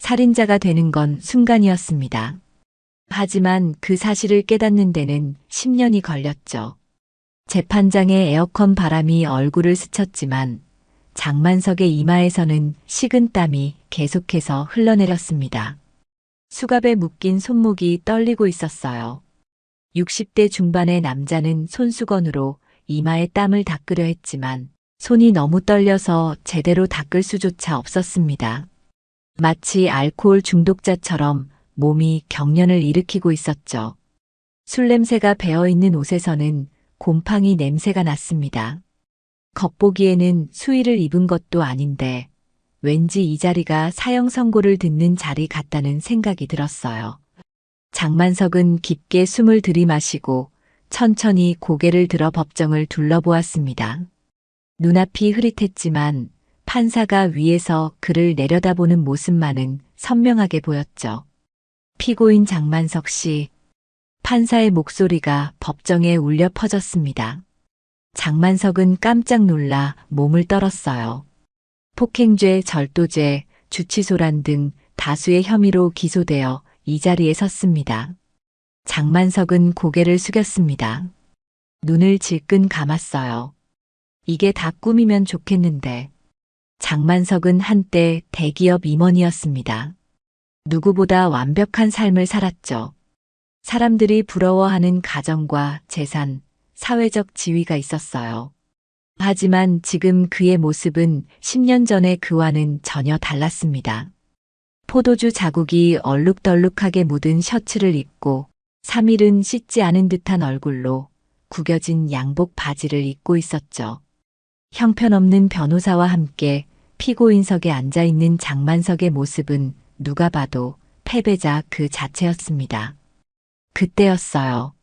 살인자가 되는 건 순간이었습니다. 하지만 그 사실을 깨닫는 데는 10년이 걸렸죠. 재판장의 에어컨 바람이 얼굴을 스쳤지만 장만석의 이마에서는 식은땀이 계속해서 흘러내렸습니다. 수갑에 묶인 손목이 떨리고 있었어요. 60대 중반의 남자는 손수건으로 이마에 땀을 닦으려 했지만 손이 너무 떨려서 제대로 닦을 수조차 없었습니다. 마치 알코올 중독자처럼 몸이 경련을 일으키고 있었죠. 술 냄새가 배어있는 옷에서는 곰팡이 냄새가 났습니다. 겉보기에는 수의를 입은 것도 아닌데 왠지 이 자리가 사형 선고를 듣는 자리 같다는 생각이 들었어요. 장만석은 깊게 숨을 들이마시고 천천히 고개를 들어 법정을 둘러보았습니다. 눈앞이 흐릿했지만 판사가 위에서 그를 내려다보는 모습만은 선명하게 보였죠. 피고인 장만석 씨, 판사의 목소리가 법정에 울려 퍼졌습니다. 장만석은 깜짝 놀라 몸을 떨었어요. 폭행죄, 절도죄, 주치소란 등 다수의 혐의로 기소되어 이 자리에 섰습니다. 장만석은 고개를 숙였습니다. 눈을 질끈 감았어요. 이게 다 꿈이면 좋겠는데. 장만석은 한때 대기업 임원이었습니다. 누구보다 완벽한 삶을 살았죠. 사람들이 부러워하는 가정과 재산, 사회적 지위가 있었어요. 하지만 지금 그의 모습은 10년 전의 그와는 전혀 달랐습니다. 포도주 자국이 얼룩덜룩하게 묻은 셔츠를 입고 3일은 씻지 않은 듯한 얼굴로 구겨진 양복 바지를 입고 있었죠. 형편없는 변호사와 함께 피고인석에 앉아있는 장만석의 모습은 누가 봐도 패배자 그 자체였습니다. 그때였어요.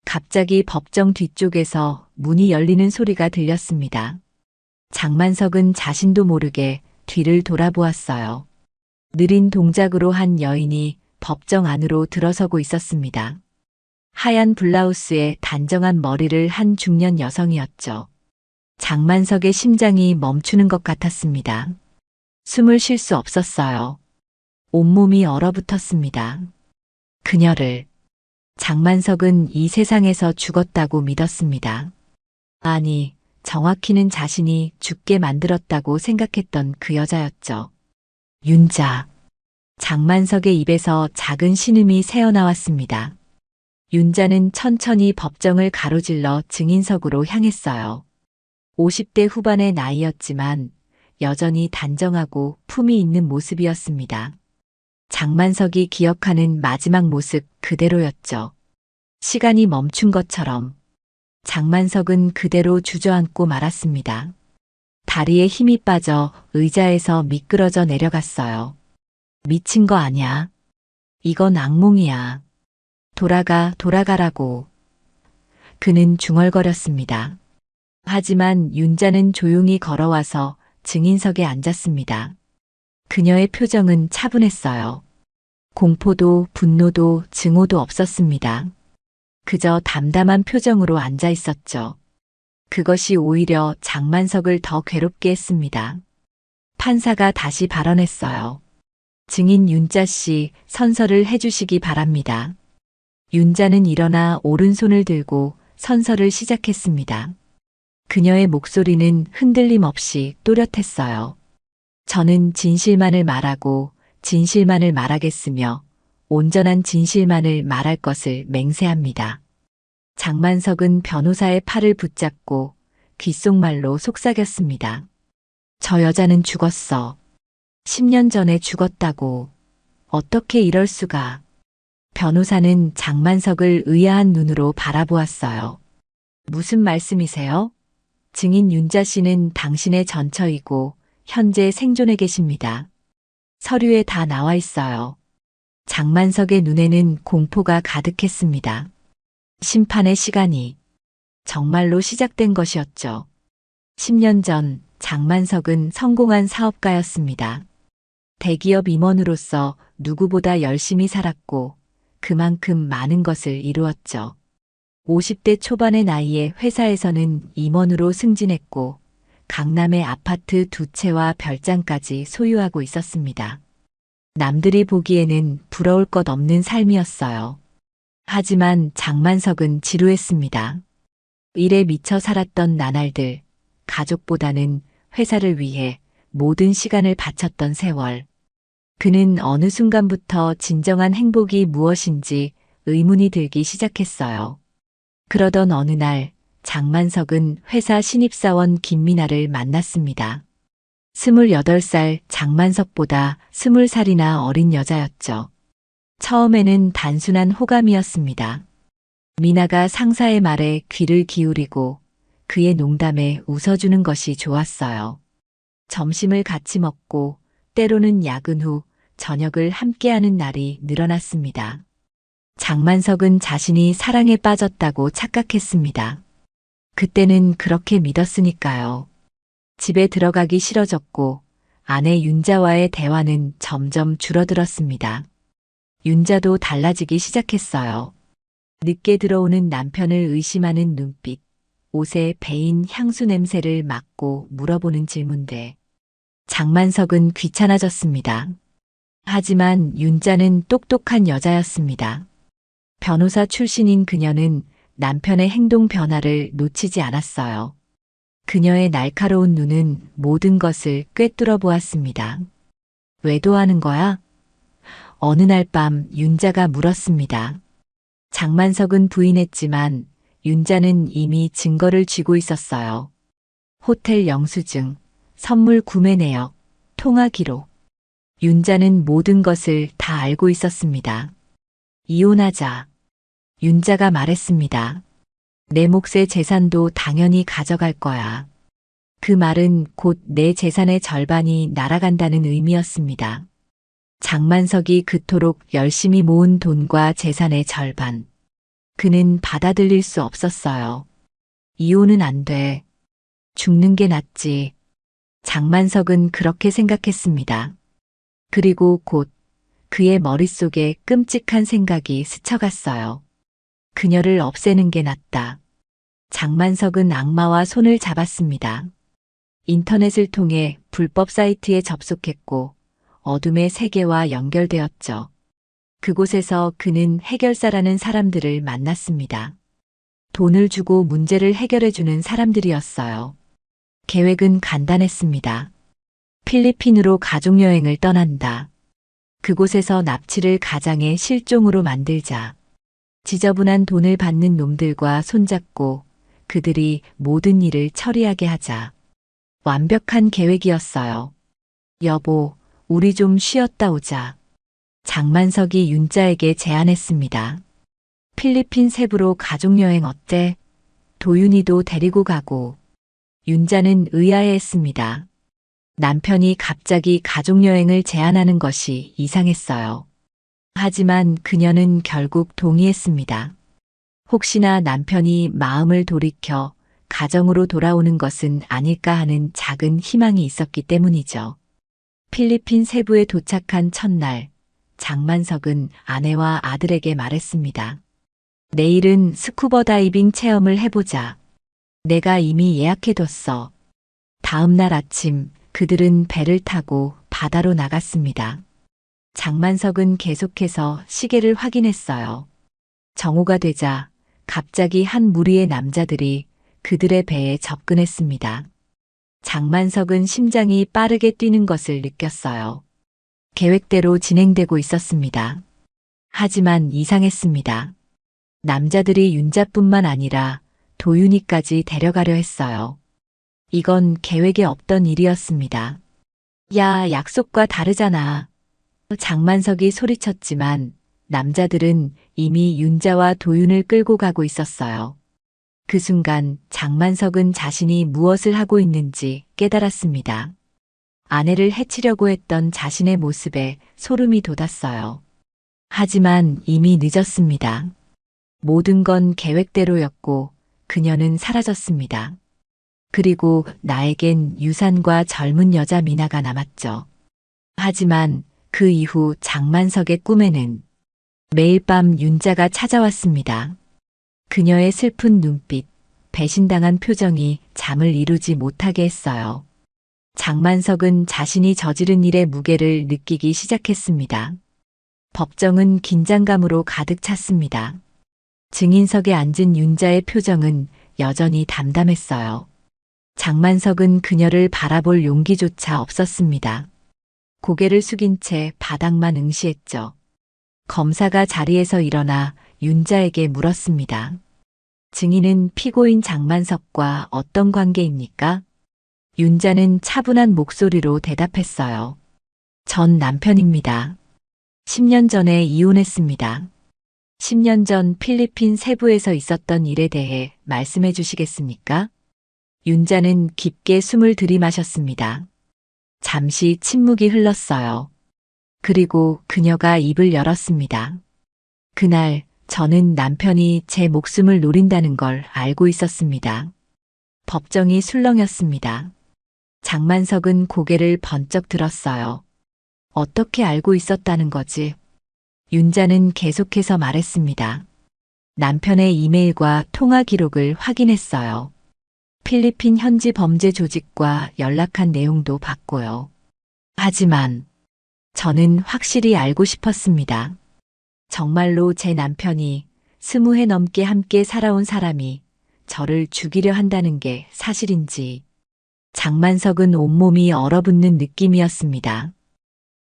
갑자기 법정 뒤쪽에서 문이 열리는 소리가 들렸습니다. 장만석은 자신도 모르게 뒤를 돌아보았어요. 느린 동작으로 한 여인이 법정 안으로 들어서고 있었습니다. 하얀 블라우스에 단정한 머리를 한 중년 여성이었죠. 장만석의 심장이 멈추는 것 같았습니다. 숨을 쉴 수 없었어요. 온몸이 얼어붙었습니다. 그녀를 장만석은 이 세상에서 죽었다고 믿었습니다. 아니, 정확히는 자신이 죽게 만들었다고 생각했던 그 여자였죠. 윤자. 장만석의 입에서 작은 신음이 새어나왔습니다. 윤자는 천천히 법정을 가로질러 증인석으로 향했어요. 50대 후반의 나이였지만 여전히 단정하고 품이 있는 모습이었습니다. 장만석이 기억하는 마지막 모습 그대로였죠. 시간이 멈춘 것처럼 장만석은 그대로 주저앉고 말았습니다. 다리에 힘이 빠져 의자에서 미끄러져 내려갔어요. 미친 거 아냐? 이건 악몽이야. 돌아가라고. 그는 중얼거렸습니다. 하지만 윤자는 조용히 걸어와서 증인석에 앉았습니다. 그녀의 표정은 차분했어요. 공포도 분노도 증오도 없었습니다. 그저 담담한 표정으로 앉아 있었죠. 그것이 오히려 장만석을 더 괴롭게 했습니다. 판사가 다시 발언했어요. 증인 윤자 씨, 선서를 해주시기 바랍니다. 윤자는 일어나 오른손을 들고 선서를 시작했습니다. 그녀의 목소리는 흔들림 없이 또렷했어요. 저는 진실만을 말하고 진실만을 말하겠으며 온전한 진실만을 말할 것을 맹세합니다. 장만석은 변호사의 팔을 붙잡고 귓속말로 속삭였습니다. 저 여자는 죽었어. 10년 전에 죽었다고. 어떻게 이럴 수가. 변호사는 장만석을 의아한 눈으로 바라보았어요. 무슨 말씀이세요? 증인 윤자 씨는 당신의 전처이고 현재 생존해 계십니다. 서류에 다 나와 있어요. 장만석의 눈에는 공포가 가득했습니다. 심판의 시간이 정말로 시작된 것이었죠. 10년 전 장만석은 성공한 사업가였습니다. 대기업 임원으로서 누구보다 열심히 살았고 그만큼 많은 것을 이루었죠. 50대 초반의 나이에 회사에서는 임원으로 승진했고 강남의 아파트 2채와 별장까지 소유하고 있었습니다. 남들이 보기에는 부러울 것 없는 삶이었어요. 하지만 장만석은 지루했습니다. 일에 미쳐 살았던 나날들, 가족보다는 회사를 위해 모든 시간을 바쳤던 세월. 그는 어느 순간부터 진정한 행복이 무엇인지 의문이 들기 시작했어요. 그러던 어느 날 장만석은 회사 신입사원 김미나를 만났습니다. 28살 장만석보다 20살이나 어린 여자였죠. 처음에는 단순한 호감이었습니다. 미나가 상사의 말에 귀를 기울이고 그의 농담에 웃어주는 것이 좋았어요. 점심을 같이 먹고 때로는 야근 후 저녁을 함께하는 날이 늘어났습니다. 장만석은 자신이 사랑에 빠졌다고 착각했습니다. 그때는 그렇게 믿었으니까요. 집에 들어가기 싫어졌고 아내 윤자와의 대화는 점점 줄어들었습니다. 윤자도 달라지기 시작했어요. 늦게 들어오는 남편을 의심하는 눈빛, 옷에 배인 향수 냄새를 맡고 물어보는 질문들. 장만석은 귀찮아졌습니다. 하지만 윤자는 똑똑한 여자였습니다. 변호사 출신인 그녀는 남편의 행동 변화를 놓치지 않았어요. 그녀의 날카로운 눈은 모든 것을 꿰뚫어 보았습니다. 외도하는 거야? 어느 날 밤 윤자가 물었습니다. 장만석은 부인했지만 윤자는 이미 증거를 쥐고 있었어요. 호텔 영수증, 선물 구매 내역, 통화 기록. 윤자는 모든 것을 다 알고 있었습니다. 이혼하자. 윤자가 말했습니다. 내 몫의 재산도 당연히 가져갈 거야. 그 말은 곧 내 재산의 절반이 날아간다는 의미였습니다. 장만석이 그토록 열심히 모은 돈과 재산의 절반. 그는 받아들일 수 없었어요. 이혼은 안 돼. 죽는 게 낫지. 장만석은 그렇게 생각했습니다. 그리고 곧 그의 머릿속에 끔찍한 생각이 스쳐갔어요. 그녀를 없애는 게 낫다. 장만석은 악마와 손을 잡았습니다. 인터넷을 통해 불법 사이트에 접속했고 어둠의 세계와 연결되었죠. 그곳에서 그는 해결사라는 사람들을 만났습니다. 돈을 주고 문제를 해결해주는 사람들이었어요. 계획은 간단했습니다. 필리핀으로 가족여행을 떠난다. 그곳에서 납치를 가장의 실종으로 만들자. 지저분한 돈을 받는 놈들과 손잡고 그들이 모든 일을 처리하게 하자. 완벽한 계획이었어요. 여보, 우리 좀 쉬었다 오자. 장만석이 윤자에게 제안했습니다. 필리핀 세부로 가족여행 어때? 도윤이도 데리고 가고. 윤자는 의아해했습니다. 남편이 갑자기 가족여행을 제안하는 것이 이상했어요. 하지만 그녀는 결국 동의했습니다. 혹시나 남편이 마음을 돌이켜 가정으로 돌아오는 것은 아닐까 하는 작은 희망이 있었기 때문이죠. 필리핀 세부에 도착한 첫날, 장만석은 아내와 아들에게 말했습니다. 내일은 스쿠버 다이빙 체험을 해보자. 내가 이미 예약해뒀어. 다음 날 아침 그들은 배를 타고 바다로 나갔습니다. 장만석은 계속해서 시계를 확인했어요. 정오가 되자 갑자기 한 무리의 남자들이 그들의 배에 접근했습니다. 장만석은 심장이 빠르게 뛰는 것을 느꼈어요. 계획대로 진행되고 있었습니다. 하지만 이상했습니다. 남자들이 윤자뿐만 아니라 도윤이까지 데려가려 했어요. 이건 계획에 없던 일이었습니다. 야, 약속과 다르잖아. 장만석이 소리쳤지만 남자들은 이미 윤자와 도윤을 끌고 가고 있었어요. 그 순간 장만석은 자신이 무엇을 하고 있는지 깨달았습니다. 아내를 해치려고 했던 자신의 모습에 소름이 돋았어요. 하지만 이미 늦었습니다. 모든 건 계획대로였고 그녀는 사라졌습니다. 그리고 나에겐 유산과 젊은 여자 미나가 남았죠. 하지만 그 이후 장만석의 꿈에는 매일 밤 윤자가 찾아왔습니다. 그녀의 슬픈 눈빛, 배신당한 표정이 잠을 이루지 못하게 했어요. 장만석은 자신이 저지른 일의 무게를 느끼기 시작했습니다. 법정은 긴장감으로 가득 찼습니다. 증인석에 앉은 윤자의 표정은 여전히 담담했어요. 장만석은 그녀를 바라볼 용기조차 없었습니다. 고개를 숙인 채 바닥만 응시했죠. 검사가 자리에서 일어나 윤자에게 물었습니다. 증인은 피고인 장만석과 어떤 관계입니까? 윤자는 차분한 목소리로 대답했어요. 전 남편입니다. 10년 전에 이혼했습니다. 10년 전 필리핀 세부에서 있었던 일에 대해 말씀해 주시겠습니까? 윤자는 깊게 숨을 들이마셨습니다. 잠시 침묵이 흘렀어요. 그리고 그녀가 입을 열었습니다. 그날 저는 남편이 제 목숨을 노린다는 걸 알고 있었습니다. 법정이 술렁였습니다. 장만석은 고개를 번쩍 들었어요. 어떻게 알고 있었다는 거지? 윤자는 계속해서 말했습니다. 남편의 이메일과 통화 기록을 확인했어요. 필리핀 현지 범죄 조직과 연락한 내용도 봤고요. 하지만 저는 확실히 알고 싶었습니다. 정말로 제 남편이 20해 넘게 함께 살아온 사람이 저를 죽이려 한다는 게 사실인지. 장만석은 온몸이 얼어붙는 느낌이었습니다.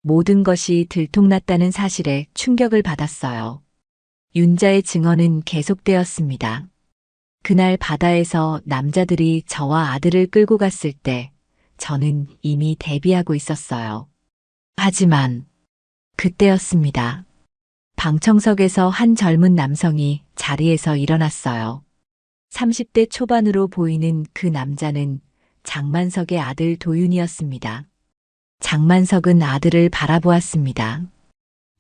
모든 것이 들통났다는 사실에 충격을 받았어요. 윤자의 증언은 계속되었습니다. 그날 바다에서 남자들이 저와 아들을 끌고 갔을 때 저는 이미 대비하고 있었어요. 하지만 그때였습니다. 방청석에서 한 젊은 남성이 자리에서 일어났어요. 30대 초반으로 보이는 그 남자는 장만석의 아들 도윤이었습니다. 장만석은 아들을 바라보았습니다.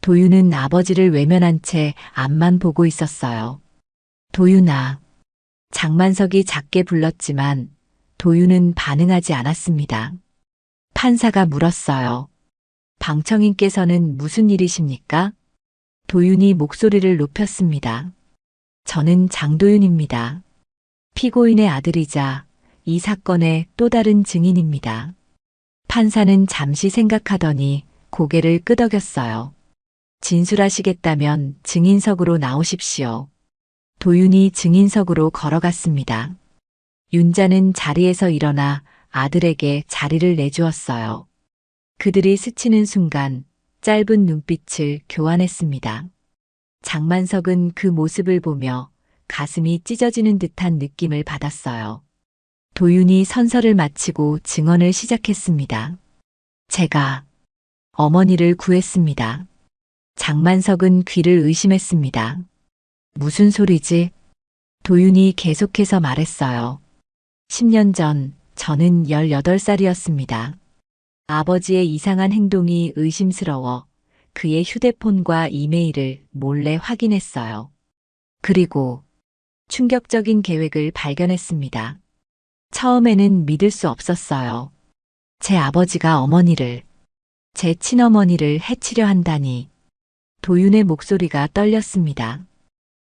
도윤은 아버지를 외면한 채 앞만 보고 있었어요. 도윤아. 장만석이 작게 불렀지만 도윤은 반응하지 않았습니다. 판사가 물었어요. 방청인께서는 무슨 일이십니까? 도윤이 목소리를 높였습니다. 저는 장도윤입니다. 피고인의 아들이자 이 사건의 또 다른 증인입니다. 판사는 잠시 생각하더니 고개를 끄덕였어요. 진술하시겠다면 증인석으로 나오십시오. 도윤이 증인석으로 걸어갔습니다. 윤자는 자리에서 일어나 아들에게 자리를 내주었어요. 그들이 스치는 순간 짧은 눈빛을 교환했습니다. 장만석은 그 모습을 보며 가슴이 찢어지는 듯한 느낌을 받았어요. 도윤이 선서를 마치고 증언을 시작했습니다. 제가 어머니를 구했습니다. 장만석은 귀를 의심했습니다. 무슨 소리지? 도윤이 계속해서 말했어요. 10년 전 저는 18살이었습니다. 아버지의 이상한 행동이 의심스러워 그의 휴대폰과 이메일을 몰래 확인했어요. 그리고 충격적인 계획을 발견했습니다. 처음에는 믿을 수 없었어요. 제 아버지가 어머니를, 제 친어머니를 해치려 한다니. 도윤의 목소리가 떨렸습니다.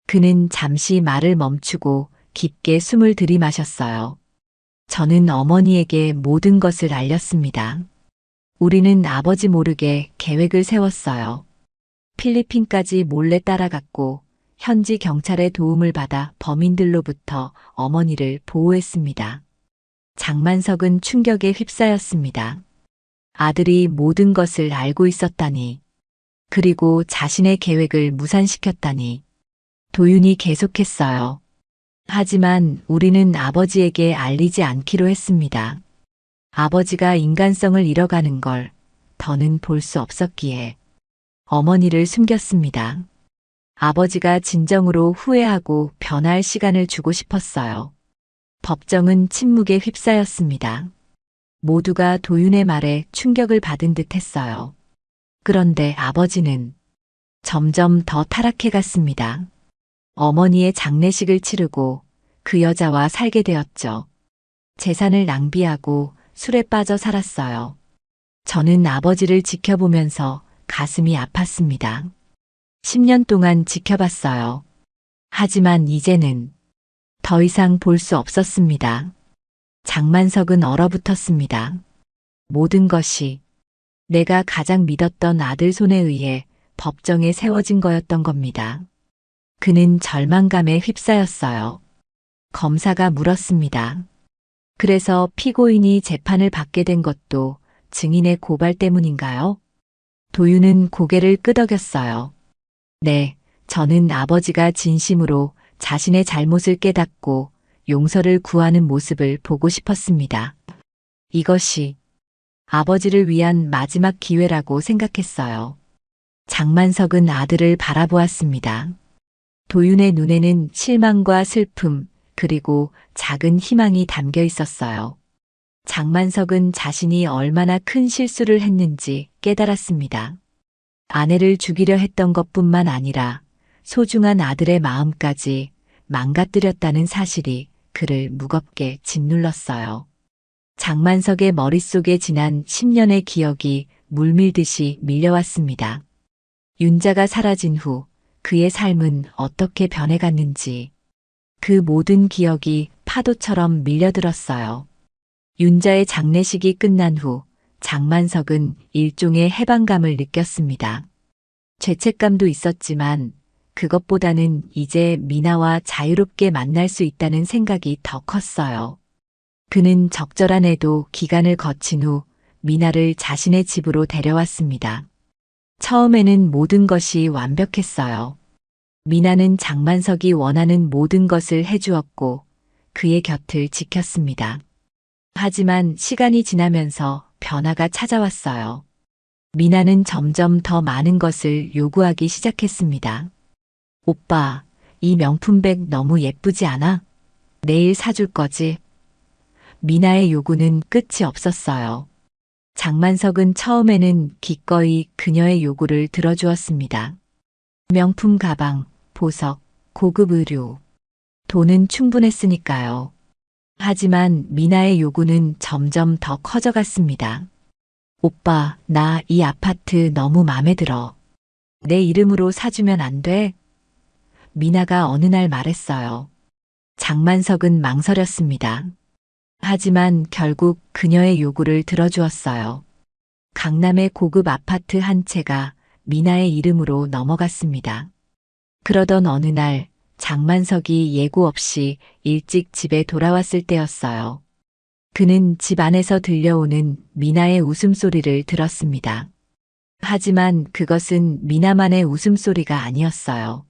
그는 잠시 말을 멈추고 깊게 숨을 들이마셨어요. 저는 어머니에게 모든 것을 알렸습니다. 우리는 아버지 모르게 계획을 세웠어요. 필리핀까지 몰래 따라갔고 현지 경찰의 도움을 받아 범인들로부터 어머니를 보호했습니다. 장만석은 충격에 휩싸였습니다. 아들이 모든 것을 알고 있었다니. 그리고 자신의 계획을 무산시켰다니. 도윤이 계속했어요. 하지만 우리는 아버지에게 알리지 않기로 했습니다. 아버지가 인간성을 잃어가는 걸 더는 볼 수 없었기에 어머니를 숨겼습니다. 아버지가 진정으로 후회하고 변화할 시간을 주고 싶었어요. 법정은 침묵에 휩싸였습니다. 모두가 도윤의 말에 충격을 받은 듯 했어요. 그런데 아버지는 점점 더 타락해 갔습니다. 어머니의 장례식을 치르고 그 여자와 살게 되었죠. 재산을 낭비하고 술에 빠져 살았어요. 저는 아버지를 지켜보면서 가슴이 아팠습니다. 10년 동안 지켜봤어요. 하지만 이제는 더 이상 볼 수 없었습니다. 장만석은 얼어붙었습니다. 모든 것이 내가 가장 믿었던 아들 손에 의해 법정에 세워진 거였던 겁니다. 그는 절망감에 휩싸였어요. 검사가 물었습니다. 그래서 피고인이 재판을 받게 된 것도 증인의 고발 때문인가요? 도윤은 고개를 끄덕였어요. 네, 저는 아버지가 진심으로 자신의 잘못을 깨닫고 용서를 구하는 모습을 보고 싶었습니다. 이것이 아버지를 위한 마지막 기회라고 생각했어요. 장만석은 아들을 바라보았습니다. 도윤의 눈에는 실망과 슬픔, 그리고 작은 희망이 담겨 있었어요. 장만석은 자신이 얼마나 큰 실수를 했는지 깨달았습니다. 아내를 죽이려 했던 것뿐만 아니라 소중한 아들의 마음까지 망가뜨렸다는 사실이 그를 무겁게 짓눌렀어요. 장만석의 머릿속에 지난 10년의 기억이 물밀듯이 밀려왔습니다. 윤자가 사라진 후 그의 삶은 어떻게 변해갔는지 그 모든 기억이 파도처럼 밀려들었어요. 윤자의 장례식이 끝난 후 장만석은 일종의 해방감을 느꼈습니다. 죄책감도 있었지만 그것보다는 이제 미나와 자유롭게 만날 수 있다는 생각이 더 컸어요. 그는 적절한 애도 기간을 거친 후 미나를 자신의 집으로 데려왔습니다. 처음에는 모든 것이 완벽했어요. 미나는 장만석이 원하는 모든 것을 해주었고 그의 곁을 지켰습니다. 하지만 시간이 지나면서 변화가 찾아왔어요. 미나는 점점 더 많은 것을 요구하기 시작했습니다. 오빠, 이 명품백 너무 예쁘지 않아? 내일 사줄 거지? 미나의 요구는 끝이 없었어요. 장만석은 처음에는 기꺼이 그녀의 요구를 들어주었습니다. 명품 가방, 보석, 고급 의류. 돈은 충분했으니까요. 하지만 미나의 요구는 점점 더 커져갔습니다. 오빠, 나 이 아파트 너무 마음에 들어. 내 이름으로 사주면 안 돼? 미나가 어느 날 말했어요. 장만석은 망설였습니다. 하지만 결국 그녀의 요구를 들어주었어요. 강남의 고급 아파트 한 채가 미나의 이름으로 넘어갔습니다. 그러던 어느 날 장만석이 예고 없이 일찍 집에 돌아왔을 때였어요. 그는 집 안에서 들려오는 미나의 웃음소리를 들었습니다. 하지만 그것은 미나만의 웃음소리가 아니었어요.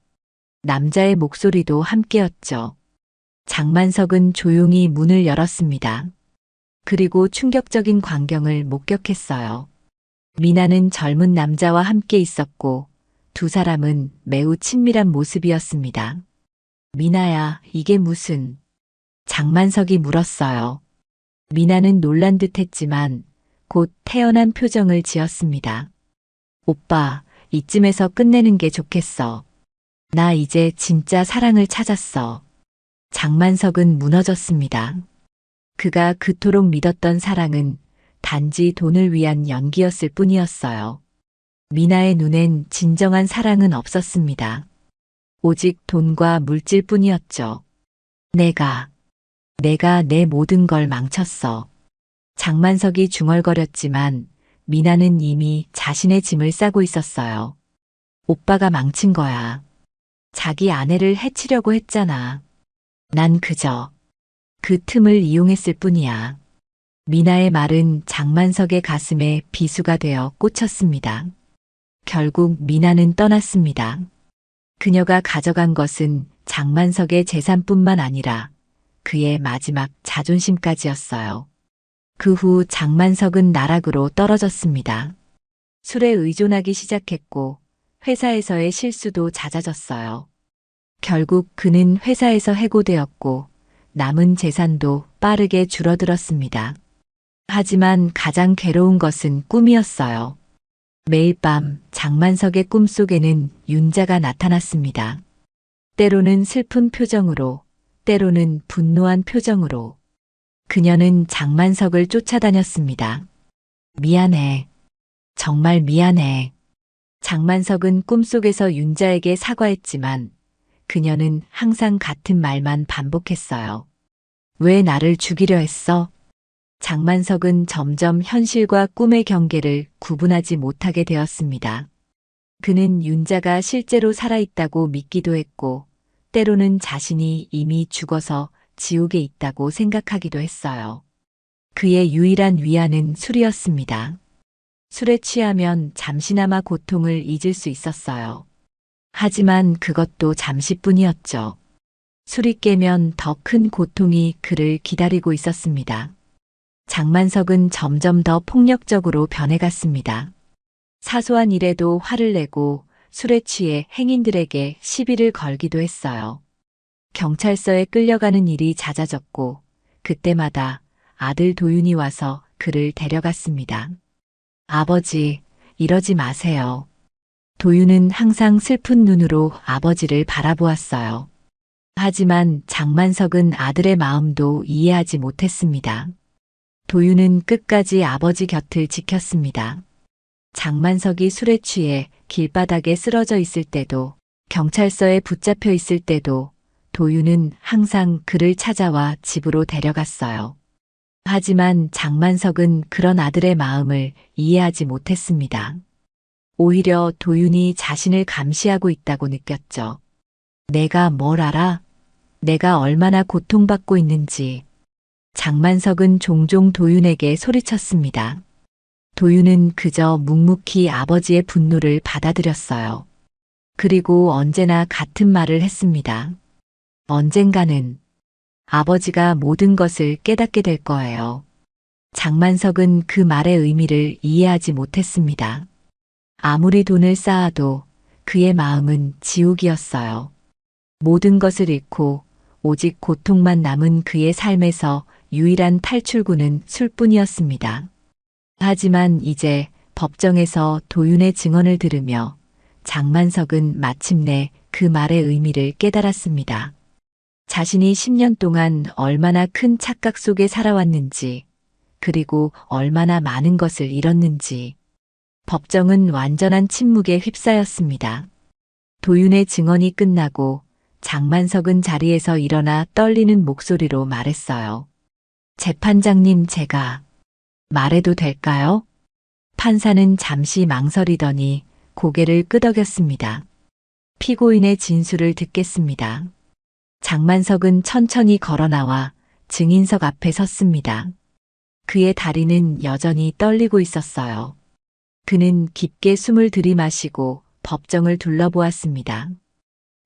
남자의 목소리도 함께였죠. 장만석은 조용히 문을 열었습니다. 그리고 충격적인 광경을 목격했어요. 미나는 젊은 남자와 함께 있었고 두 사람은 매우 친밀한 모습이었습니다. 미나야, 이게 무슨... 장만석이 물었어요. 미나는 놀란 듯 했지만 곧 태연한 표정을 지었습니다. 오빠, 이쯤에서 끝내는 게 좋겠어. 나 이제 진짜 사랑을 찾았어. 장만석은 무너졌습니다. 그가 그토록 믿었던 사랑은 단지 돈을 위한 연기였을 뿐이었어요. 미나의 눈엔 진정한 사랑은 없었습니다. 오직 돈과 물질뿐이었죠. 내가 내 모든 걸 망쳤어. 장만석이 중얼거렸지만 미나는 이미 자신의 짐을 싸고 있었어요. 오빠가 망친 거야. 자기 아내를 해치려고 했잖아. 난 그저 그 틈을 이용했을 뿐이야. 미나의 말은 장만석의 가슴에 비수가 되어 꽂혔습니다. 결국 미나는 떠났습니다. 그녀가 가져간 것은 장만석의 재산뿐만 아니라 그의 마지막 자존심까지였어요. 그 후 장만석은 나락으로 떨어졌습니다. 술에 의존하기 시작했고 회사에서의 실수도 잦아졌어요. 결국 그는 회사에서 해고되었고 남은 재산도 빠르게 줄어들었습니다. 하지만 가장 괴로운 것은 꿈이었어요. 매일 밤 장만석의 꿈속에는 윤자가 나타났습니다. 때로는 슬픈 표정으로, 때로는 분노한 표정으로. 그녀는 장만석을 쫓아다녔습니다. 미안해. 정말 미안해. 장만석은 꿈속에서 윤자에게 사과했지만 그녀는 항상 같은 말만 반복했어요. 왜 나를 죽이려 했어? 장만석은 점점 현실과 꿈의 경계를 구분하지 못하게 되었습니다. 그는 윤자가 실제로 살아있다고 믿기도 했고, 때로는 자신이 이미 죽어서 지옥에 있다고 생각하기도 했어요. 그의 유일한 위안은 술이었습니다. 술에 취하면 잠시나마 고통을 잊을 수 있었어요. 하지만 그것도 잠시뿐이었죠. 술이 깨면 더 큰 고통이 그를 기다리고 있었습니다. 장만석은 점점 더 폭력적으로 변해갔습니다. 사소한 일에도 화를 내고 술에 취해 행인들에게 시비를 걸기도 했어요. 경찰서에 끌려가는 일이 잦아졌고 그때마다 아들 도윤이 와서 그를 데려갔습니다. 아버지, 이러지 마세요. 도윤은 항상 슬픈 눈으로 아버지를 바라보았어요. 하지만 장만석은 아들의 마음도 이해하지 못했습니다. 도윤은 끝까지 아버지 곁을 지켰습니다. 장만석이 술에 취해 길바닥에 쓰러져 있을 때도, 경찰서에 붙잡혀 있을 때도 도윤은 항상 그를 찾아와 집으로 데려갔어요. 하지만 장만석은 그런 아들의 마음을 이해하지 못했습니다. 오히려 도윤이 자신을 감시하고 있다고 느꼈죠. 내가 뭘 알아? 내가 얼마나 고통받고 있는지. 장만석은 종종 도윤에게 소리쳤습니다. 도윤은 그저 묵묵히 아버지의 분노를 받아들였어요. 그리고 언제나 같은 말을 했습니다. 언젠가는 아버지가 모든 것을 깨닫게 될 거예요. 장만석은 그 말의 의미를 이해하지 못했습니다. 아무리 돈을 쌓아도 그의 마음은 지옥이었어요. 모든 것을 잃고 오직 고통만 남은 그의 삶에서 유일한 탈출구는 술뿐이었습니다. 하지만 이제 법정에서 도윤의 증언을 들으며 장만석은 마침내 그 말의 의미를 깨달았습니다. 자신이 10년 동안 얼마나 큰 착각 속에 살아왔는지, 그리고 얼마나 많은 것을 잃었는지. 법정은 완전한 침묵에 휩싸였습니다. 도윤의 증언이 끝나고 장만석은 자리에서 일어나 떨리는 목소리로 말했어요. 재판장님, 제가 말해도 될까요? 판사는 잠시 망설이더니 고개를 끄덕였습니다. 피고인의 진술을 듣겠습니다. 장만석은 천천히 걸어 나와 증인석 앞에 섰습니다. 그의 다리는 여전히 떨리고 있었어요. 그는 깊게 숨을 들이마시고 법정을 둘러보았습니다.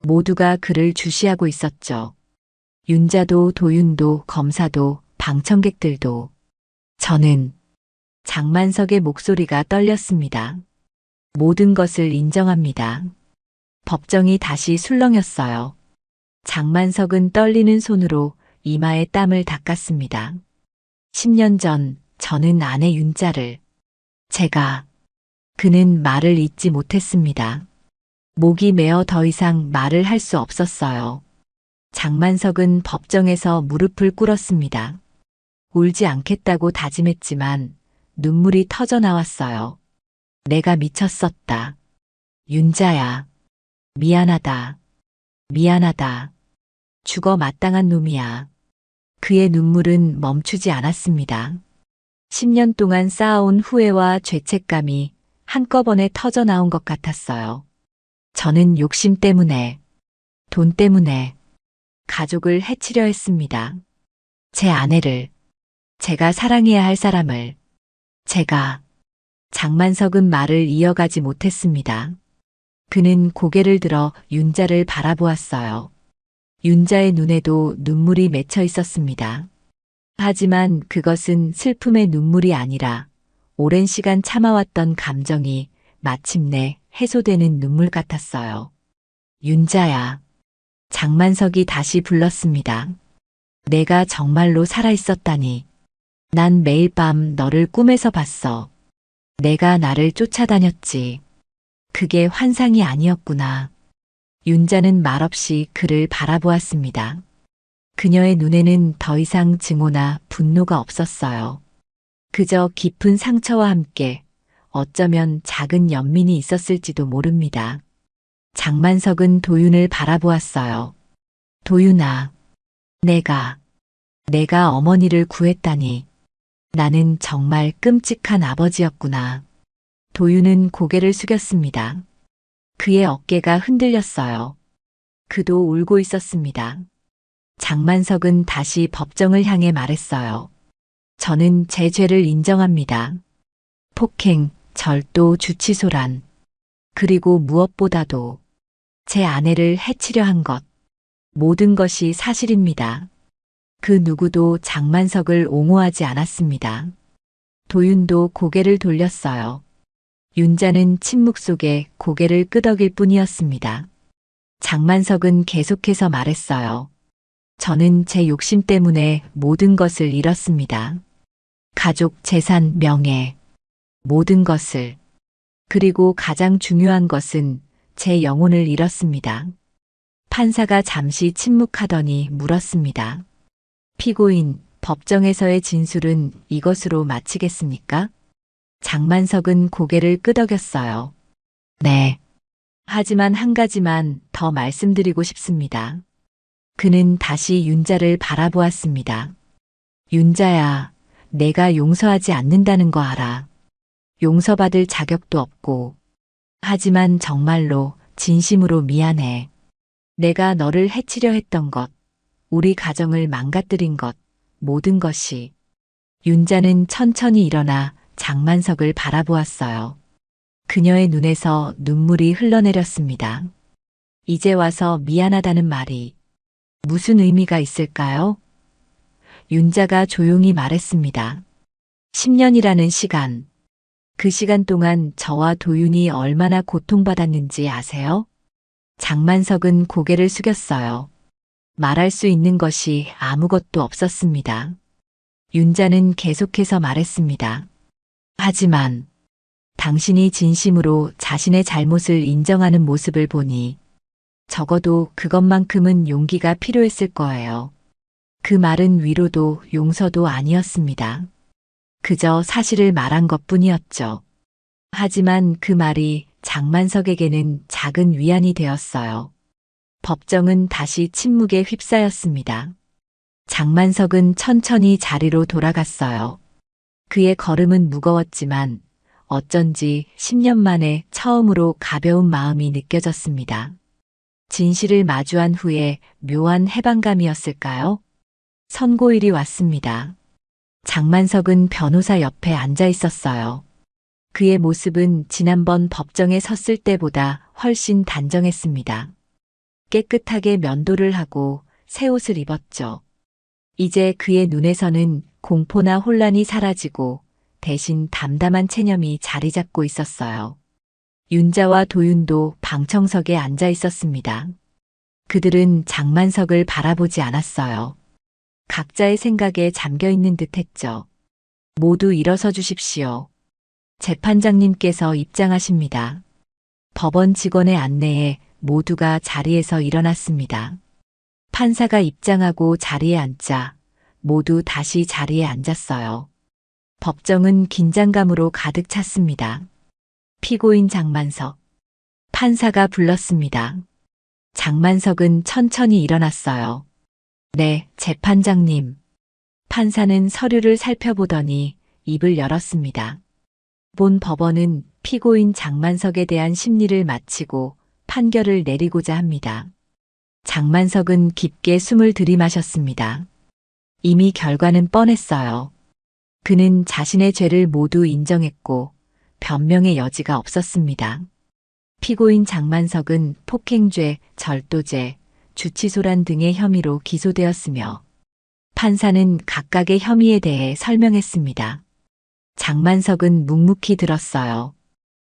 모두가 그를 주시하고 있었죠. 윤자도 도윤도 검사도 방청객들도. 저는 장만석의 목소리가 떨렸습니다. 모든 것을 인정합니다. 법정이 다시 술렁였어요. 장만석은 떨리는 손으로 이마에 땀을 닦았습니다. 10년 전 저는 아내 윤자를 그는 말을 잇지 못했습니다. 목이 메어 더 이상 말을 할 수 없었어요. 장만석은 법정에서 무릎을 꿇었습니다. 울지 않겠다고 다짐했지만 눈물이 터져 나왔어요. 내가 미쳤었다. 윤자야. 미안하다. 미안하다. 죽어 마땅한 놈이야. 그의 눈물은 멈추지 않았습니다. 10년 동안 쌓아온 후회와 죄책감이 한꺼번에 터져 나온 것 같았어요. 저는 욕심 때문에, 돈 때문에 가족을 해치려 했습니다. 제 아내를, 제가 사랑해야 할 사람을, 장만석은 말을 이어가지 못했습니다. 그는 고개를 들어 윤자를 바라보았어요. 윤자의 눈에도 눈물이 맺혀 있었습니다. 하지만 그것은 슬픔의 눈물이 아니라 오랜 시간 참아왔던 감정이 마침내 해소되는 눈물 같았어요. 윤자야. 장만석이 다시 불렀습니다. 내가 정말로 살아있었다니. 난 매일 밤 너를 꿈에서 봤어. 내가 나를 쫓아다녔지. 그게 환상이 아니었구나. 윤자는 말없이 그를 바라보았습니다. 그녀의 눈에는 더 이상 증오나 분노가 없었어요. 그저 깊은 상처와 함께 어쩌면 작은 연민이 있었을지도 모릅니다. 장만석은 도윤을 바라보았어요. 도윤아, 내가 어머니를 구했다니. 나는 정말 끔찍한 아버지였구나. 도윤은 고개를 숙였습니다. 그의 어깨가 흔들렸어요. 그도 울고 있었습니다. 장만석은 다시 법정을 향해 말했어요. 저는 제 죄를 인정합니다. 폭행, 절도, 주치소란. 그리고 무엇보다도 제 아내를 해치려 한 것. 모든 것이 사실입니다. 그 누구도 장만석을 옹호하지 않았습니다. 도윤도 고개를 돌렸어요. 윤자는 침묵 속에 고개를 끄덕일 뿐이었습니다. 장만석은 계속해서 말했어요. 저는 제 욕심 때문에 모든 것을 잃었습니다. 가족, 재산, 명예, 모든 것을. 그리고 가장 중요한 것은 제 영혼을 잃었습니다. 판사가 잠시 침묵하더니 물었습니다. 피고인, 법정에서의 진술은 이것으로 마치겠습니까? 장만석은 고개를 끄덕였어요. 네. 하지만 한 가지만 더 말씀드리고 싶습니다. 그는 다시 윤자를 바라보았습니다. 윤자야, 내가 용서하지 않는다는 거 알아. 용서받을 자격도 없고. 하지만 정말로 진심으로 미안해. 내가 너를 해치려 했던 것, 우리 가정을 망가뜨린 것, 모든 것이. 윤자는 천천히 일어나 장만석을 바라보았어요. 그녀의 눈에서 눈물이 흘러내렸습니다. 이제 와서 미안하다는 말이 무슨 의미가 있을까요? 윤자가 조용히 말했습니다. 10년이라는 시간. 그 시간 동안 저와 도윤이 얼마나 고통받았는지 아세요? 장만석은 고개를 숙였어요. 말할 수 있는 것이 아무것도 없었습니다. 윤자는 계속해서 말했습니다. 하지만 당신이 진심으로 자신의 잘못을 인정하는 모습을 보니 적어도 그것만큼은 용기가 필요했을 거예요. 그 말은 위로도 용서도 아니었습니다. 그저 사실을 말한 것뿐이었죠. 하지만 그 말이 장만석에게는 작은 위안이 되었어요. 법정은 다시 침묵에 휩싸였습니다. 장만석은 천천히 자리로 돌아갔어요. 그의 걸음은 무거웠지만 어쩐지 10년 만에 처음으로 가벼운 마음이 느껴졌습니다. 진실을 마주한 후에 묘한 해방감이었을까요? 선고일이 왔습니다. 장만석은 변호사 옆에 앉아 있었어요. 그의 모습은 지난번 법정에 섰을 때보다 훨씬 단정했습니다. 깨끗하게 면도를 하고 새 옷을 입었죠. 이제 그의 눈에서는 공포나 혼란이 사라지고 대신 담담한 체념이 자리 잡고 있었어요. 윤자와 도윤도 방청석에 앉아 있었습니다. 그들은 장만석을 바라보지 않았어요. 각자의 생각에 잠겨 있는 듯 했죠. 모두 일어서 주십시오. 재판장님께서 입장하십니다. 법원 직원의 안내에 모두가 자리에서 일어났습니다. 판사가 입장하고 자리에 앉자 모두 다시 자리에 앉았어요. 법정은 긴장감으로 가득 찼습니다. 피고인 장만석. 판사가 불렀습니다. 장만석은 천천히 일어났어요. 네, 재판장님. 판사는 서류를 살펴보더니 입을 열었습니다. 본 법원은 피고인 장만석에 대한 심리를 마치고 판결을 내리고자 합니다. 장만석은 깊게 숨을 들이마셨습니다. 이미 결과는 뻔했어요. 그는 자신의 죄를 모두 인정했고 변명의 여지가 없었습니다. 피고인 장만석은 폭행죄, 절도죄, 주치소란 등의 혐의로 기소되었으며 판사는 각각의 혐의에 대해 설명했습니다. 장만석은 묵묵히 들었어요.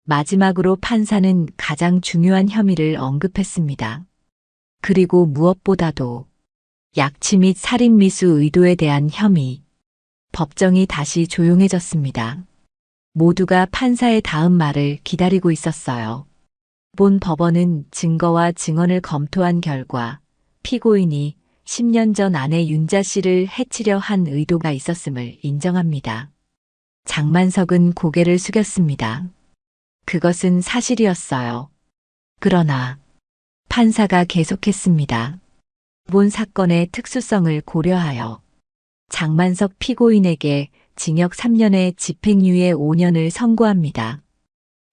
마지막으로 판사는 가장 중요한 혐의를 언급했습니다. 그리고 무엇보다도 약취 및 살인미수 의도에 대한 혐의. 법정이 다시 조용해졌습니다. 모두가 판사의 다음 말을 기다리고 있었어요. 본 법원은 증거와 증언을 검토한 결과 피고인이 10년 전 아내 윤자 씨를 해치려 한 의도가 있었음을 인정합니다. 장만석은 고개를 숙였습니다. 그것은 사실이었어요. 그러나 판사가 계속했습니다. 본 사건의 특수성을 고려하여 장만석 피고인에게 징역 3년에 집행유예 5년을 선고합니다.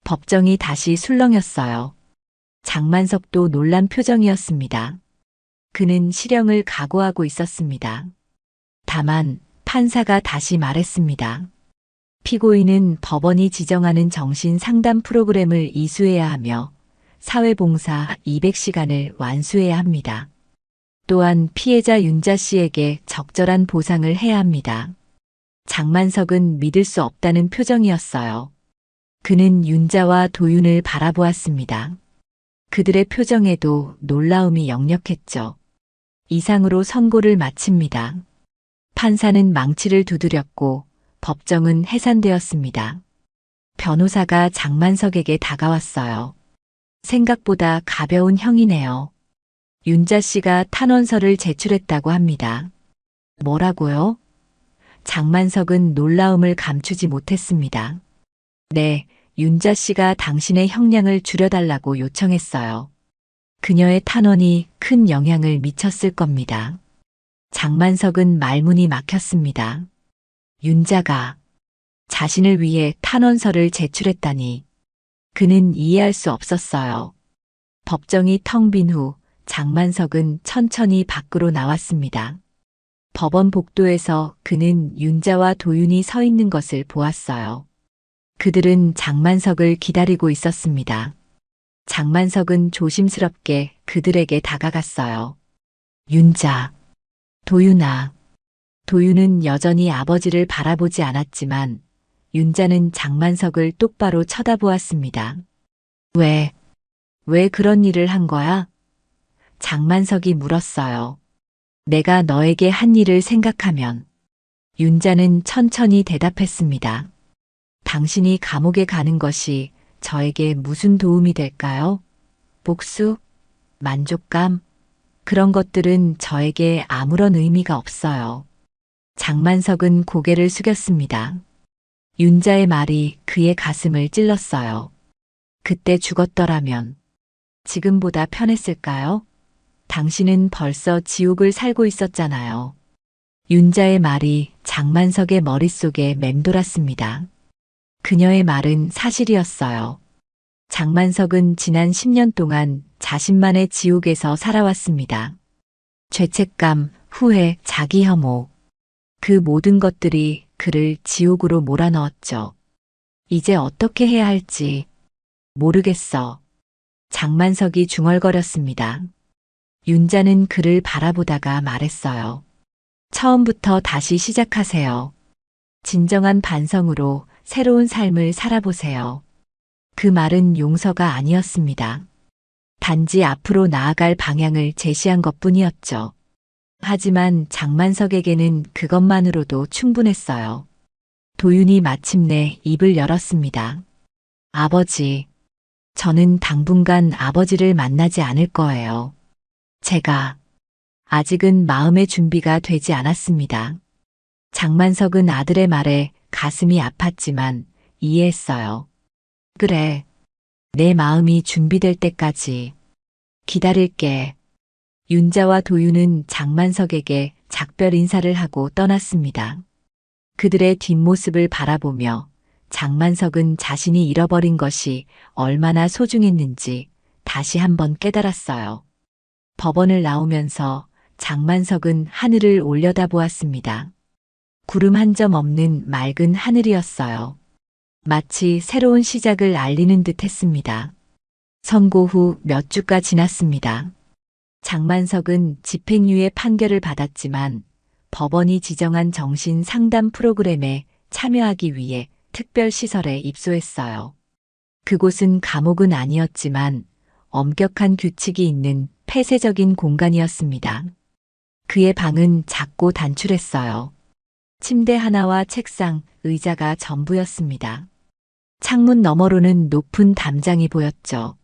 법정이 다시 술렁였어요. 장만석도 놀란 표정이었습니다. 그는 실형을 각오하고 있었습니다. 다만 판사가 다시 말했습니다. 피고인은 법원이 지정하는 정신 상담 프로그램을 이수해야 하며 사회봉사 200시간을 완수해야 합니다. 또한 피해자 윤자 씨에게 적절한 보상을 해야 합니다. 장만석은 믿을 수 없다는 표정이었어요. 그는 윤자와 도윤을 바라보았습니다. 그들의 표정에도 놀라움이 역력했죠. 이상으로 선고를 마칩니다. 판사는 망치를 두드렸고 법정은 해산되었습니다. 변호사가 장만석에게 다가왔어요. 생각보다 가벼운 형이네요. 윤자 씨가 탄원서를 제출했다고 합니다. 뭐라고요? 장만석은 놀라움을 감추지 못했습니다. 네, 윤자 씨가 당신의 형량을 줄여달라고 요청했어요. 그녀의 탄원이 큰 영향을 미쳤을 겁니다. 장만석은 말문이 막혔습니다. 윤자가 자신을 위해 탄원서를 제출했다니 그는 이해할 수 없었어요. 법정이 텅 빈 후 장만석은 천천히 밖으로 나왔습니다. 법원 복도에서 그는 윤자와 도윤이 서 있는 것을 보았어요. 그들은 장만석을 기다리고 있었습니다. 장만석은 조심스럽게 그들에게 다가갔어요. 윤자, 도윤아. 도윤은 여전히 아버지를 바라보지 않았지만 윤자는 장만석을 똑바로 쳐다보았습니다. 왜 그런 일을 한 거야? 장만석이 물었어요. 내가 너에게 한 일을 생각하면. 윤자는 천천히 대답했습니다. 당신이 감옥에 가는 것이 저에게 무슨 도움이 될까요? 복수? 만족감? 그런 것들은 저에게 아무런 의미가 없어요. 장만석은 고개를 숙였습니다. 윤자의 말이 그의 가슴을 찔렀어요. 그때 죽었더라면 지금보다 편했을까요? 당신은 벌써 지옥을 살고 있었잖아요. 윤자의 말이 장만석의 머릿속에 맴돌았습니다. 그녀의 말은 사실이었어요. 장만석은 지난 10년 동안 자신만의 지옥에서 살아왔습니다. 죄책감, 후회, 자기 혐오. 그 모든 것들이 그를 지옥으로 몰아넣었죠. 이제 어떻게 해야 할지 모르겠어. 장만석이 중얼거렸습니다. 윤자는 그를 바라보다가 말했어요. 처음부터 다시 시작하세요. 진정한 반성으로 새로운 삶을 살아보세요. 그 말은 용서가 아니었습니다. 단지 앞으로 나아갈 방향을 제시한 것뿐이었죠. 하지만 장만석에게는 그것만으로도 충분했어요. 도윤이 마침내 입을 열었습니다. 아버지, 저는 당분간 아버지를 만나지 않을 거예요. 제가 아직은 마음의 준비가 되지 않았습니다. 장만석은 아들의 말에 가슴이 아팠지만 이해했어요. 그래, 내 마음이 준비될 때까지 기다릴게. 윤자와 도윤은 장만석에게 작별 인사를 하고 떠났습니다. 그들의 뒷모습을 바라보며 장만석은 자신이 잃어버린 것이 얼마나 소중했는지 다시 한번 깨달았어요. 법원을 나오면서 장만석은 하늘을 올려다보았습니다. 구름 한 점 없는 맑은 하늘이었어요. 마치 새로운 시작을 알리는 듯 했습니다. 선고 후 몇 주가 지났습니다. 장만석은 집행유예 판결을 받았지만 법원이 지정한 정신 상담 프로그램에 참여하기 위해 특별시설에 입소했어요. 그곳은 감옥은 아니었지만 엄격한 규칙이 있는 폐쇄적인 공간이었습니다. 그의 방은 작고 단출했어요. 침대 하나와 책상, 의자가 전부였습니다. 창문 너머로는 높은 담장이 보였죠.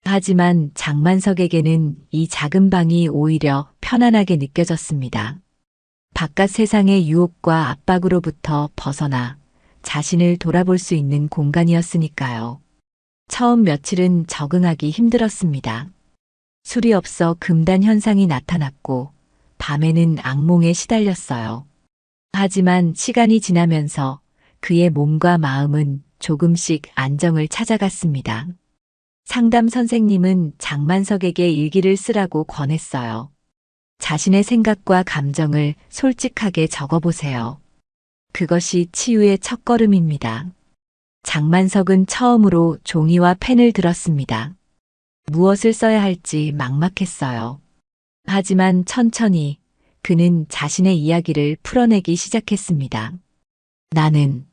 하지만 장만석에게는 이 작은 방이 오히려 편안하게 느껴졌습니다. 바깥 세상의 유혹과 압박으로부터 벗어나 자신을 돌아볼 수 있는 공간이었으니까요. 처음 며칠은 적응하기 힘들었습니다. 술이 없어 금단 현상이 나타났고 밤에는 악몽에 시달렸어요. 하지만 시간이 지나면서 그의 몸과 마음은 조금씩 안정을 찾아갔습니다. 상담 선생님은 장만석에게 일기를 쓰라고 권했어요. 자신의 생각과 감정을 솔직하게 적어보세요. 그것이 치유의 첫걸음입니다. 장만석은 처음으로 종이와 펜을 들었습니다. 무엇을 써야 할지 막막했어요. 하지만 천천히 그는 자신의 이야기를 풀어내기 시작했습니다. 나는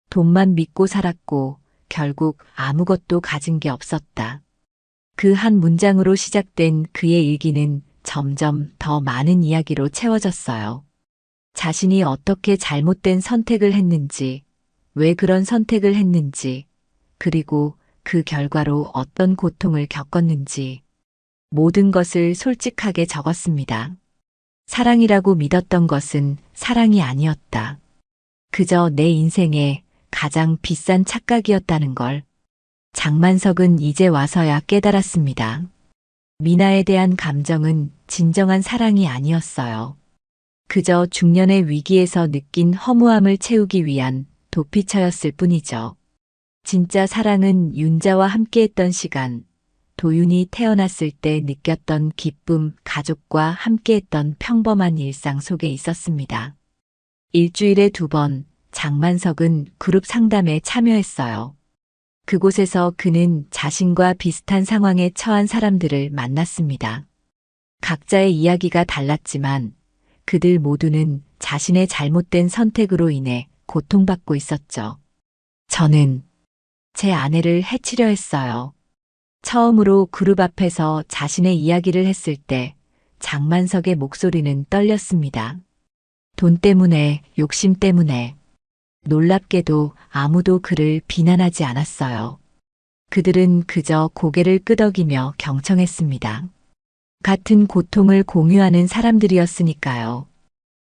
돈만 믿고 살았고 결국 아무것도 가진 게 없었다. 그 한 문장으로 시작된 그의 일기는 점점 더 많은 이야기로 채워졌어요. 자신이 어떻게 잘못된 선택을 했는지, 왜 그런 선택을 했는지, 그리고 그 결과로 어떤 고통을 겪었는지, 모든 것을 솔직하게 적었습니다. 사랑이라고 믿었던 것은 사랑이 아니었다. 그저 내 인생의 가장 비싼 착각이었다는 걸 장만석은 이제 와서야 깨달았습니다. 미나에 대한 감정은 진정한 사랑이 아니었어요. 그저 중년의 위기에서 느낀 허무함을 채우기 위한 도피처였을 뿐이죠. 진짜 사랑은 윤자와 함께했던 시간, 도윤이 태어났을 때 느꼈던 기쁨, 가족과 함께했던 평범한 일상 속에 있었습니다. 일주일에 2번 장만석은 그룹 상담에 참여했어요. 그곳에서 그는 자신과 비슷한 상황에 처한 사람들을 만났습니다. 각자의 이야기가 달랐지만 그들 모두는 자신의 잘못된 선택으로 인해 고통받고 있었죠. 저는 제 아내를 해치려 했어요. 처음으로 그룹 앞에서 자신의 이야기를 했을 때 장만석의 목소리는 떨렸습니다. 돈 때문에, 욕심 때문에. 놀랍게도 아무도 그를 비난하지 않았어요. 그들은 그저 고개를 끄덕이며 경청했습니다. 같은 고통을 공유하는 사람들이었으니까요.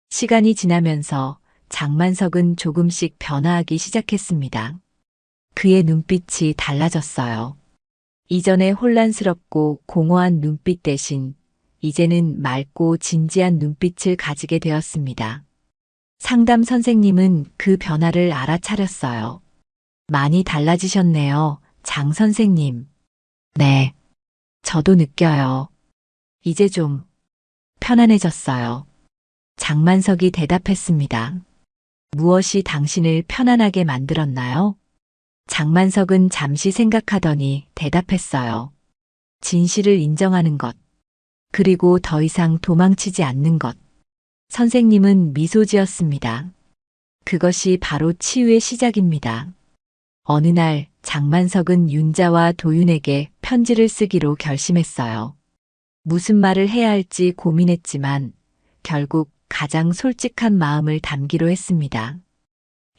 시간이 지나면서 장만석은 조금씩 변화하기 시작했습니다. 그의 눈빛이 달라졌어요. 이전에 혼란스럽고 공허한 눈빛 대신 이제는 맑고 진지한 눈빛을 가지게 되었습니다. 상담 선생님은 그 변화를 알아차렸어요. 많이 달라지셨네요, 장 선생님. 네, 저도 느껴요. 이제 좀 편안해졌어요. 장만석이 대답했습니다. 무엇이 당신을 편안하게 만들었나요? 장만석은 잠시 생각하더니 대답했어요. 진실을 인정하는 것, 그리고 더 이상 도망치지 않는 것. 선생님은 미소 지었습니다. 그것이 바로 치유의 시작입니다. 어느 날 장만석은 윤자와 도윤에게 편지를 쓰기로 결심했어요. 무슨 말을 해야 할지 고민했지만 결국 가장 솔직한 마음을 담기로 했습니다.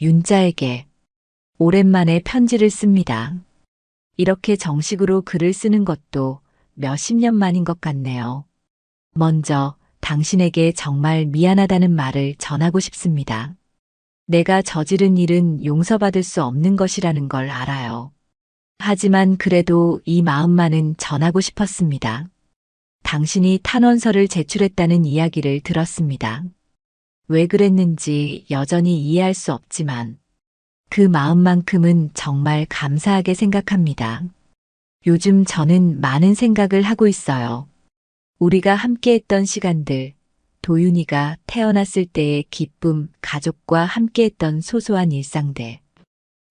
윤자에게 오랜만에 편지를 씁니다. 이렇게 정식으로 글을 쓰는 것도 몇십 년 만인 것 같네요. 먼저 당신에게 정말 미안하다는 말을 전하고 싶습니다. 내가 저지른 일은 용서받을 수 없는 것이라는 걸 알아요. 하지만 그래도 이 마음만은 전하고 싶었습니다. 당신이 탄원서를 제출했다는 이야기를 들었습니다. 왜 그랬는지 여전히 이해할 수 없지만 그 마음만큼은 정말 감사하게 생각합니다. 요즘 저는 많은 생각을 하고 있어요. 우리가 함께했던 시간들, 도윤이가 태어났을 때의 기쁨, 가족과 함께했던 소소한 일상들.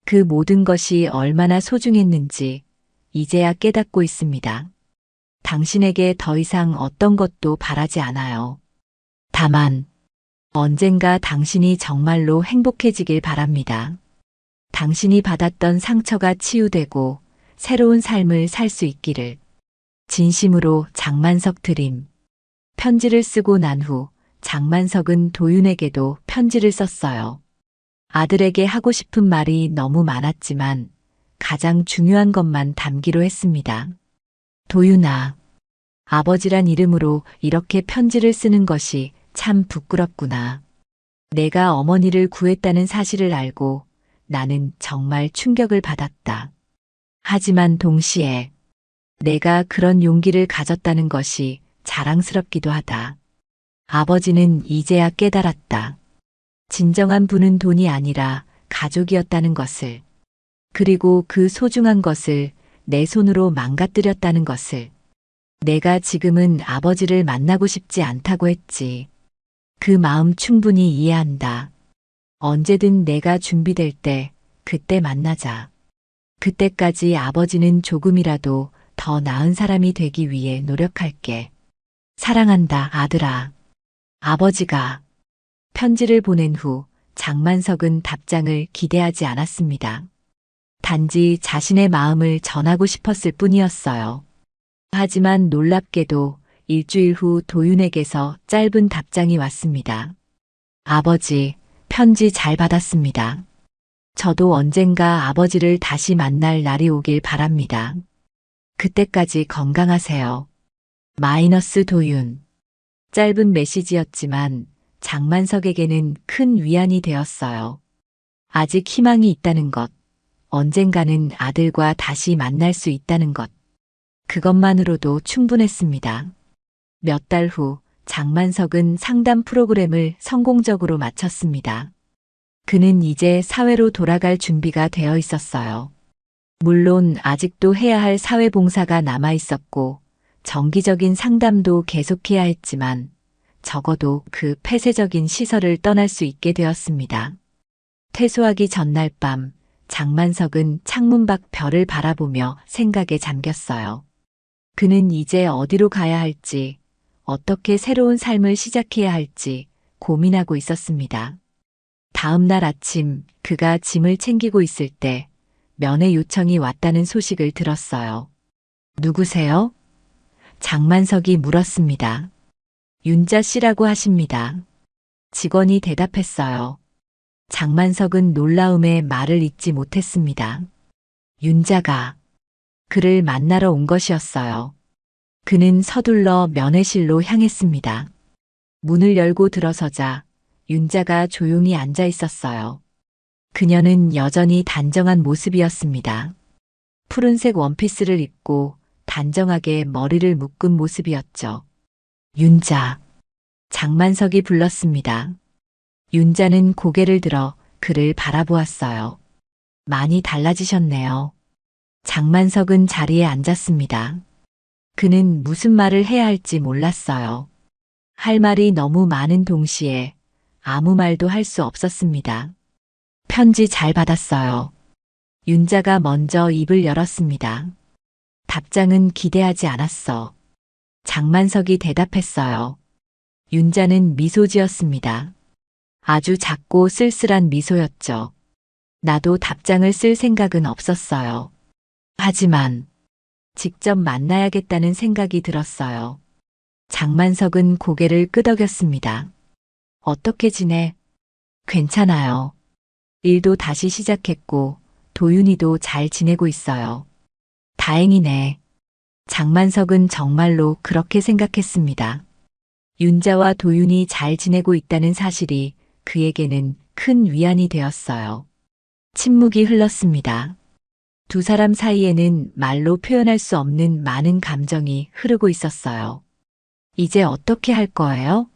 그 모든 것이 얼마나 소중했는지 이제야 깨닫고 있습니다. 당신에게 더 이상 어떤 것도 바라지 않아요. 다만 언젠가 당신이 정말로 행복해지길 바랍니다. 당신이 받았던 상처가 치유되고 새로운 삶을 살 수 있기를. 진심으로 장만석 드림. 편지를 쓰고 난 후 장만석은 도윤에게도 편지를 썼어요. 아들에게 하고 싶은 말이 너무 많았지만 가장 중요한 것만 담기로 했습니다. 도윤아, 아버지란 이름으로 이렇게 편지를 쓰는 것이 참 부끄럽구나. 내가 어머니를 구했다는 사실을 알고 나는 정말 충격을 받았다. 하지만 동시에 내가 그런 용기를 가졌다는 것이 자랑스럽기도 하다. 아버지는 이제야 깨달았다. 진정한 부는 돈이 아니라 가족이었다는 것을, 그리고 그 소중한 것을 내 손으로 망가뜨렸다는 것을. 내가 지금은 아버지를 만나고 싶지 않다고 했지. 그 마음 충분히 이해한다. 언제든 내가 준비될 때 그때 만나자. 그때까지 아버지는 조금이라도 더 나은 사람이 되기 위해 노력할게. 사랑한다, 아들아. 아버지가 편지를 보낸 후 장만석은 답장을 기대하지 않았습니다. 단지 자신의 마음을 전하고 싶었을 뿐이었어요. 하지만 놀랍게도 일주일 후 도윤에게서 짧은 답장이 왔습니다. 아버지, 편지 잘 받았습니다. 저도 언젠가 아버지를 다시 만날 날이 오길 바랍니다. 그때까지 건강하세요. 마이너스 도윤. 짧은 메시지였지만 장만석에게는 큰 위안이 되었어요. 아직 희망이 있다는 것, 언젠가는 아들과 다시 만날 수 있다는 것. 그것만으로도 충분했습니다. 몇 달 후 장만석은 상담 프로그램을 성공적으로 마쳤습니다. 그는 이제 사회로 돌아갈 준비가 되어 있었어요. 물론 아직도 해야 할 사회봉사가 남아 있었고 정기적인 상담도 계속해야 했지만 적어도 그 폐쇄적인 시설을 떠날 수 있게 되었습니다. 퇴소하기 전날 밤 장만석은 창문 밖 별을 바라보며 생각에 잠겼어요. 그는 이제 어디로 가야 할지, 어떻게 새로운 삶을 시작해야 할지 고민하고 있었습니다. 다음 날 아침 그가 짐을 챙기고 있을 때 면회 요청이 왔다는 소식을 들었어요. 누구세요? 장만석이 물었습니다. 윤자 씨라고 하십니다. 직원이 대답했어요. 장만석은 놀라움에 말을 잇지 못했습니다. 윤자가 그를 만나러 온 것이었어요. 그는 서둘러 면회실로 향했습니다. 문을 열고 들어서자 윤자가 조용히 앉아 있었어요. 그녀는 여전히 단정한 모습이었습니다. 푸른색 원피스를 입고 단정하게 머리를 묶은 모습이었죠. 윤자. 장만석이 불렀습니다. 윤자는 고개를 들어 그를 바라보았어요. 많이 달라지셨네요. 장만석은 자리에 앉았습니다. 그는 무슨 말을 해야 할지 몰랐어요. 할 말이 너무 많은 동시에 아무 말도 할 수 없었습니다. 편지 잘 받았어요. 윤자가 먼저 입을 열었습니다. 답장은 기대하지 않았어. 장만석이 대답했어요. 윤자는 미소 지었습니다. 아주 작고 쓸쓸한 미소였죠. 나도 답장을 쓸 생각은 없었어요. 하지만 직접 만나야겠다는 생각이 들었어요. 장만석은 고개를 끄덕였습니다. 어떻게 지내? 괜찮아요. 일도 다시 시작했고 도윤이도 잘 지내고 있어요. 다행이네. 장만석은 정말로 그렇게 생각했습니다. 윤자와 도윤이 잘 지내고 있다는 사실이 그에게는 큰 위안이 되었어요. 침묵이 흘렀습니다. 두 사람 사이에는 말로 표현할 수 없는 많은 감정이 흐르고 있었어요. 이제 어떻게 할 거예요?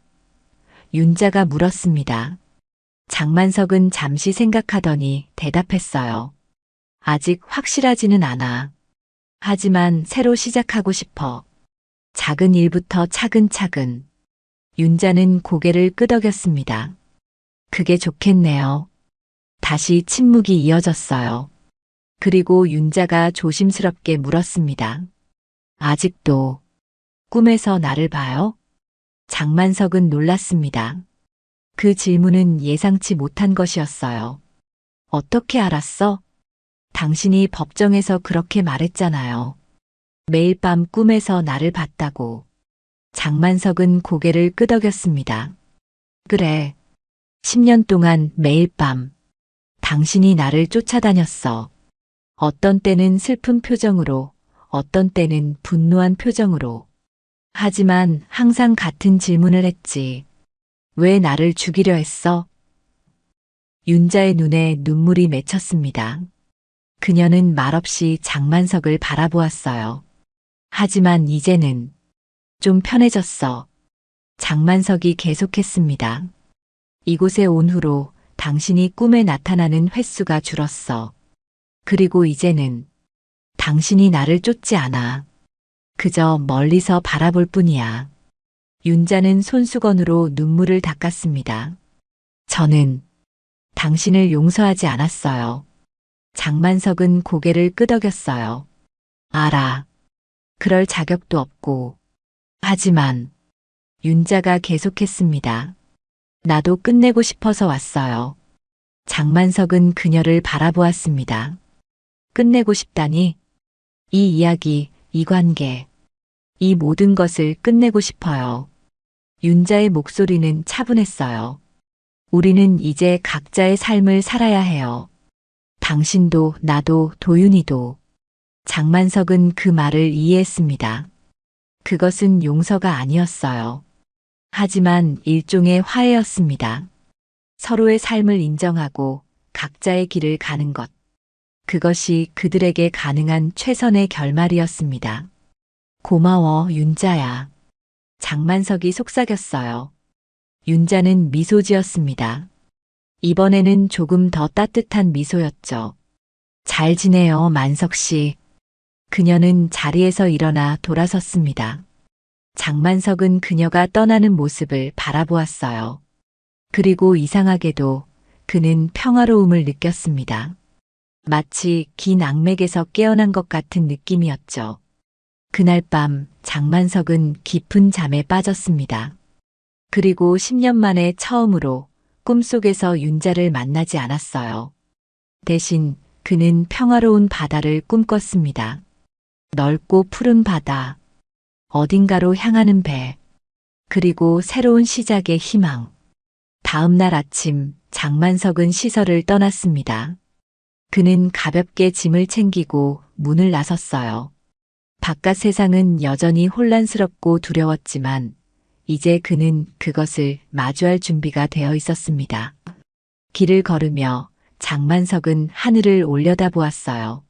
윤자가 물었습니다. 장만석은 잠시 생각하더니 대답했어요. 아직 확실하지는 않아. 하지만 새로 시작하고 싶어. 작은 일부터 차근차근. 윤자는 고개를 끄덕였습니다. 그게 좋겠네요. 다시 침묵이 이어졌어요. 그리고 윤자가 조심스럽게 물었습니다. 아직도 꿈에서 나를 봐요? 장만석은 놀랐습니다. 그 질문은 예상치 못한 것이었어요. 어떻게 알았어? 당신이 법정에서 그렇게 말했잖아요. 매일 밤 꿈에서 나를 봤다고. 장만석은 고개를 끄덕였습니다. 그래. 10년 동안 매일 밤 당신이 나를 쫓아다녔어. 어떤 때는 슬픈 표정으로, 어떤 때는 분노한 표정으로. 하지만 항상 같은 질문을 했지. 왜 나를 죽이려 했어? 윤자의 눈에 눈물이 맺혔습니다. 그녀는 말없이 장만석을 바라보았어요. 하지만 이제는 좀 편해졌어. 장만석이 계속했습니다. 이곳에 온 후로 당신이 꿈에 나타나는 횟수가 줄었어. 그리고 이제는 당신이 나를 쫓지 않아. 그저 멀리서 바라볼 뿐이야. 윤자는 손수건으로 눈물을 닦았습니다. 저는 당신을 용서하지 않았어요. 장만석은 고개를 끄덕였어요. 알아. 그럴 자격도 없고. 하지만 윤자가 계속했습니다. 나도 끝내고 싶어서 왔어요. 장만석은 그녀를 바라보았습니다. 끝내고 싶다니? 이 이야기, 이 관계, 이 모든 것을 끝내고 싶어요. 윤자의 목소리는 차분했어요. 우리는 이제 각자의 삶을 살아야 해요. 당신도 나도 도윤이도. 장만석은 그 말을 이해했습니다. 그것은 용서가 아니었어요. 하지만 일종의 화해였습니다. 서로의 삶을 인정하고 각자의 길을 가는 것. 그것이 그들에게 가능한 최선의 결말이었습니다. 고마워, 윤자야. 장만석이 속삭였어요. 윤자는 미소 지었습니다. 이번에는 조금 더 따뜻한 미소였죠. 잘 지내요, 만석 씨. 그녀는 자리에서 일어나 돌아섰습니다. 장만석은 그녀가 떠나는 모습을 바라보았어요. 그리고 이상하게도 그는 평화로움을 느꼈습니다. 마치 긴 악맥에서 깨어난 것 같은 느낌이었죠. 그날 밤 장만석은 깊은 잠에 빠졌습니다. 그리고 10년 만에 처음으로 꿈속에서 윤자를 만나지 않았어요. 대신 그는 평화로운 바다를 꿈꿨습니다. 넓고 푸른 바다, 어딘가로 향하는 배, 그리고 새로운 시작의 희망. 다음 날 아침 장만석은 시설을 떠났습니다. 그는 가볍게 짐을 챙기고 문을 나섰어요. 바깥 세상은 여전히 혼란스럽고 두려웠지만 이제 그는 그것을 마주할 준비가 되어 있었습니다. 길을 걸으며 장만석은 하늘을 올려다보았어요.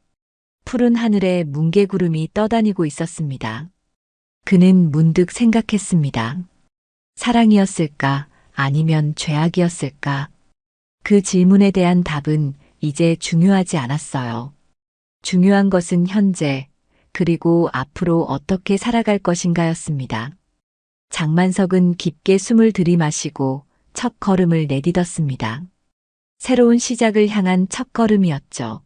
푸른 하늘에 뭉게구름이 떠다니고 있었습니다. 그는 문득 생각했습니다. 사랑이었을까? 아니면 죄악이었을까? 그 질문에 대한 답은 이제 중요하지 않았어요. 중요한 것은 현재, 그리고 앞으로 어떻게 살아갈 것인가였습니다. 장만석은 깊게 숨을 들이마시고 첫 걸음을 내딛었습니다. 새로운 시작을 향한 첫 걸음이었죠.